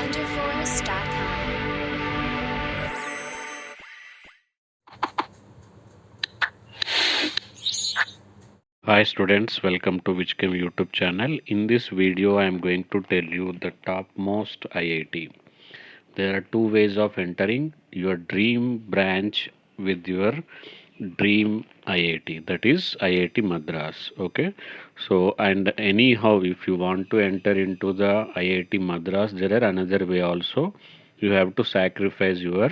wonderforce.com. Hi students, welcome to Whichchem YouTube channel. In this video, I am going to tell you the topmost IIT. There are two ways of entering your dream branch with your dream IIT, that is IIT Madras. Okay, so and anyhow, if you want to enter into the IIT Madras, there are another way also. You have to sacrifice your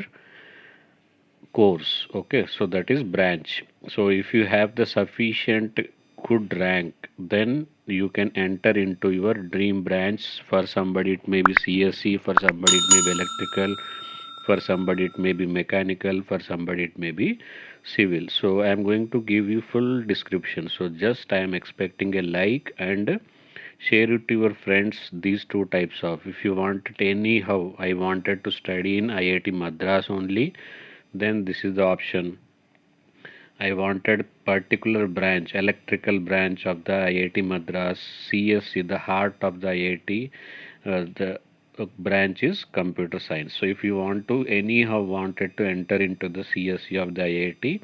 course. Okay, so that is branch. So if you have the sufficient good rank, then you can enter into your dream branch. For somebody it may be CSC, for somebody it may be electrical, for somebody it may be mechanical, for somebody it may be civil. So I am going to give you full description, so just I am expecting a like and share it to your friends. These two types of, if you want it anyhow, I wanted to study in IIT Madras only, then this is the option. I wanted particular branch, electrical branch of the IIT Madras, CSC, the heart of the IIT. The branch is computer science. So if you want to anyhow wanted to enter into the CSC of the IIT,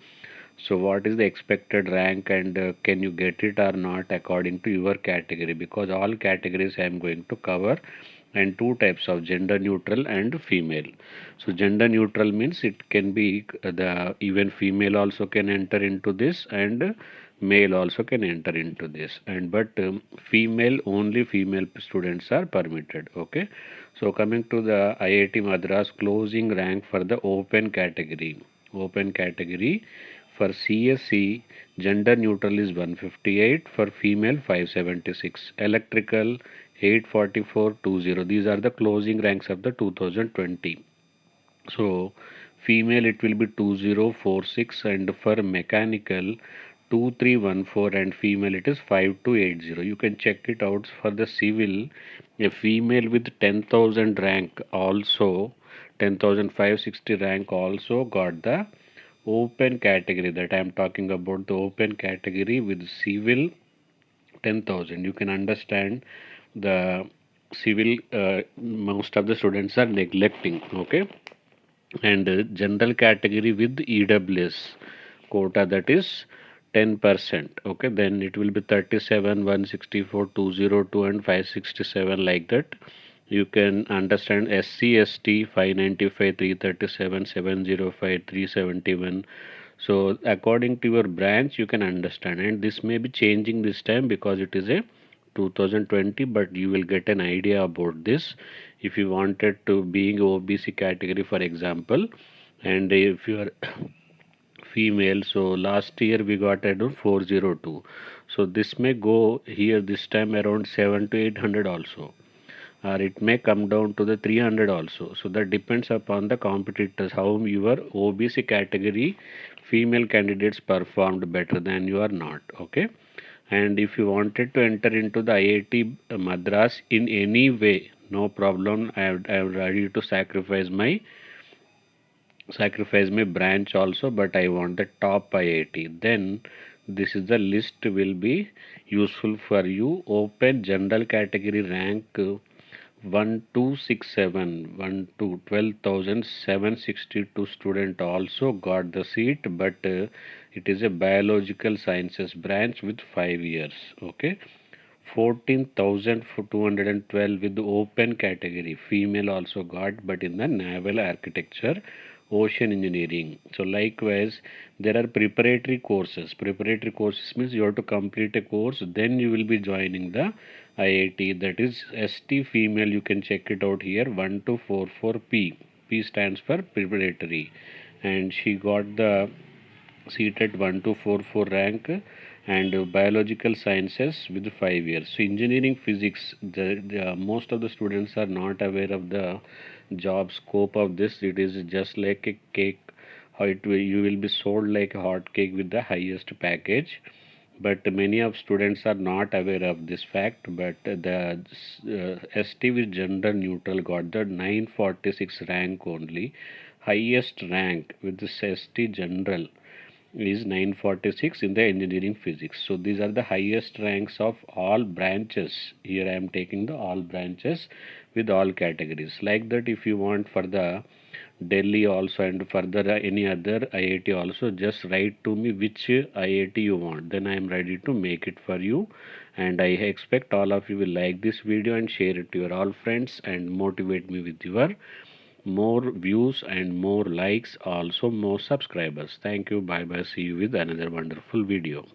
so what is the expected rank and can you get it or not according to your category? Because all categories I am going to cover, and two types of gender neutral and female. So gender neutral means it can be the even female also can enter into this, and male also can enter into this, and but female, only female students are permitted. Okay, so coming to the IIT Madras closing rank for the open category for CSC, gender neutral is 158, for female 576, electrical 84420. These are the closing ranks of the 2020. So female it will be 2046, and for mechanical 2314, and female it is 5280. You can check it out. For the civil, a female with 10,000 rank also, 10,560 rank also got the open category. That I am talking about, the open category with civil 10,000. You can understand the civil, most of the students are neglecting. Okay, and general category with EWS quota, that is 10%. Okay, then it will be 37, 164, 202, and 567, like that. You can understand SC ST 595, 337, 705, 371. So according to your branch you can understand, and this may be changing this time because it is a 2020, but you will get an idea about this if you wanted to being OBC category, for example. And if you are female, so last year we got around 402, so this may go here this time around 7 to 800 also, or it may come down to the 300 also. So that depends upon the competitors, how your OBC category female candidates performed better than you are not. Okay, and if you wanted to enter into the IIT Madras in any way, no problem. I am ready to sacrifice my branch also, but I want the top IIT. Then this is the list will be useful for you. Open general category rank 1267, 1 to 12,762 student also got the seat, but it is a biological sciences branch with 5 years. Okay, 14,212 with the open category. Female also got, but in the naval architecture, ocean engineering. So likewise, there are preparatory courses. Preparatory courses means you have to complete a course, then you will be joining the IIT. That is ST female. You can check it out here. 1244P. P stands for preparatory, and she got the seat at 1244 rank, and biological sciences with 5 years. So engineering physics, the most of the students are not aware of the job scope of this. It is just like a cake, how it will, you will be sold like a hot cake with the highest package, but many of students are not aware of this fact. But the ST with gender neutral got the 946 rank only, highest rank with this ST general. is 946 in the engineering physics. So these are the highest ranks of all branches. Here I am taking the all branches with all categories. Like that, if you want for the Delhi also and further any other IIT also, just write to me which IIT you want. Then I am ready to make it for you. And I expect all of you will like this video and share it to your all friends and motivate me with your more views and more likes, also more subscribers. Thank you. Bye bye. See you with another wonderful video.